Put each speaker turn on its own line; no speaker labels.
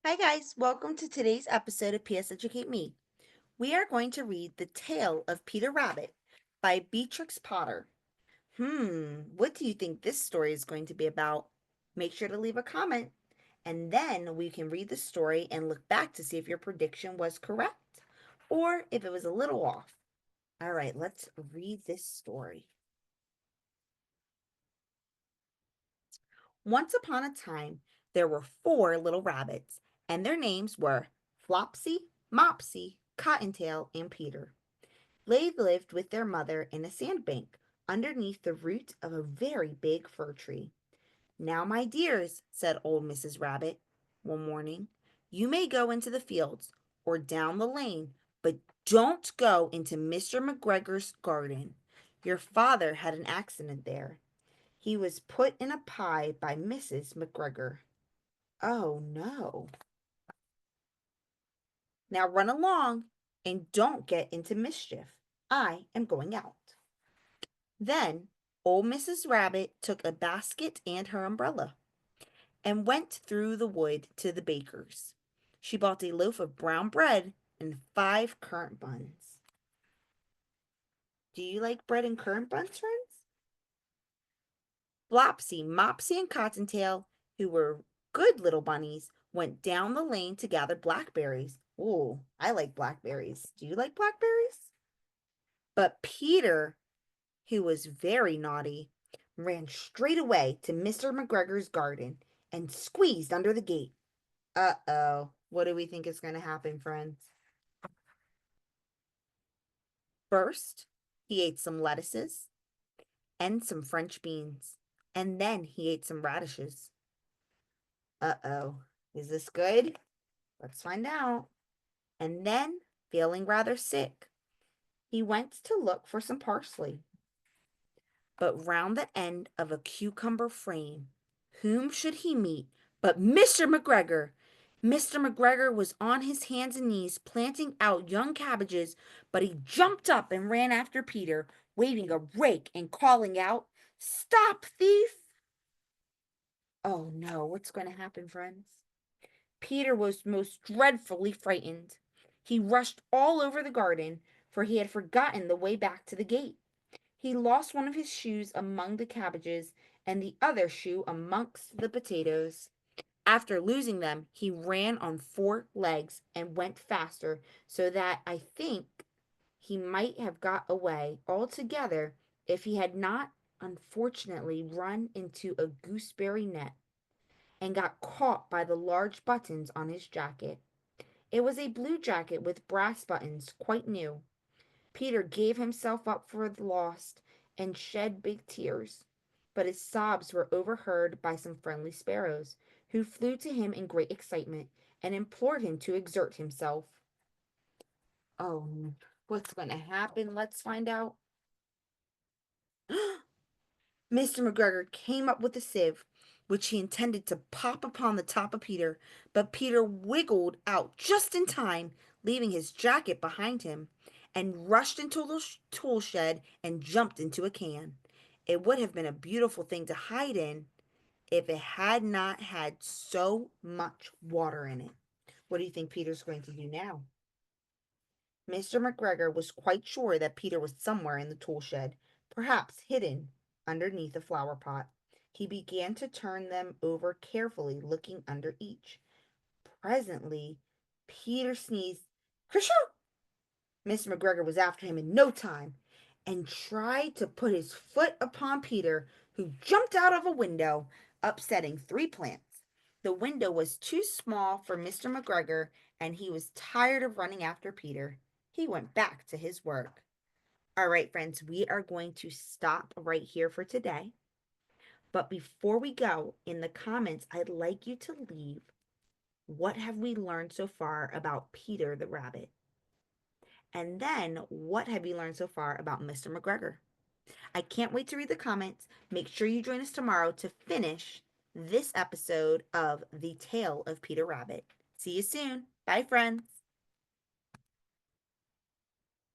Hi, guys. Welcome to today's episode of PS Educate Me. We are going to read The Tale of Peter Rabbit by Beatrix Potter. What do you think this story is going to be about? Make sure to leave a comment, and then we can read the story and look back to see if your prediction was correct or if it was a little off. All right, let's read this story. Once upon a time, there were four little rabbits, and their names were Flopsy, Mopsy, Cottontail, and Peter. They lived with their mother in a sandbank underneath the root of a very big fir tree. Now, my dears, said old Mrs. Rabbit one morning, you may go into the fields or down the lane, but don't go into Mr. McGregor's garden. Your father had an accident there. He was put in a pie by Mrs. McGregor. Oh no. Now run along and don't get into mischief. I am going out. Then old Mrs. Rabbit took a basket and her umbrella and went through the wood to the baker's. She bought a loaf of brown bread and 5 currant buns. Do you like bread and currant buns, friends? Flopsy, Mopsy, and Cottontail, who were good little bunnies, went down the lane to gather blackberries. Ooh, I like blackberries. Do you like blackberries? But Peter, who was very naughty, ran straight away to Mr. McGregor's garden and squeezed under the gate. Uh-oh. What do we think is going to happen, friends? First, he ate some lettuces and some French beans, and then he ate some radishes. Uh-oh. Is this good? Let's find out. And then, feeling rather sick, he went to look for some parsley. But round the end of a cucumber frame, whom should he meet but Mr. McGregor? Mr. McGregor was on his hands and knees planting out young cabbages, but he jumped up and ran after Peter, waving a rake and calling out, Stop, thief! Oh no, what's going to happen, friends? Peter was most dreadfully frightened. He rushed all over the garden, for he had forgotten the way back to the gate. He lost one of his shoes among the cabbages and the other shoe amongst the potatoes. After losing them, he ran on 4 legs and went faster, so that I think he might have got away altogether if he had not unfortunately run into a gooseberry net and got caught by the large buttons on his jacket. It was a blue jacket with brass buttons, quite new. Peter gave himself up for lost and shed big tears, but his sobs were overheard by some friendly sparrows, who flew to him in great excitement and implored him to exert himself. Oh, what's going to happen? Let's find out. Mr. McGregor came up with a sieve, which he intended to pop upon the top of Peter, but Peter wiggled out just in time, leaving his jacket behind him, and rushed into the tool shed and jumped into a can. It would have been a beautiful thing to hide in if it had not had so much water in it. What do you think Peter's going to do now? Mr. McGregor was quite sure that Peter was somewhere in the tool shed, perhaps hidden underneath a flower pot. He began to turn them over carefully, looking under each. Presently, Peter sneezed. Kershoo! Mr. McGregor was after him in no time and tried to put his foot upon Peter, who jumped out of a window, upsetting 3 plants. The window was too small for Mr. McGregor, and he was tired of running after Peter. He went back to his work. All right, friends, we are going to stop right here for today. But before we go, in the comments, I'd like you to leave what have we learned so far about Peter the rabbit? And then what have you learned so far about Mr. McGregor? I can't wait to read the comments. Make sure you join us tomorrow to finish this episode of The Tale of Peter Rabbit. See you soon. Bye, friends.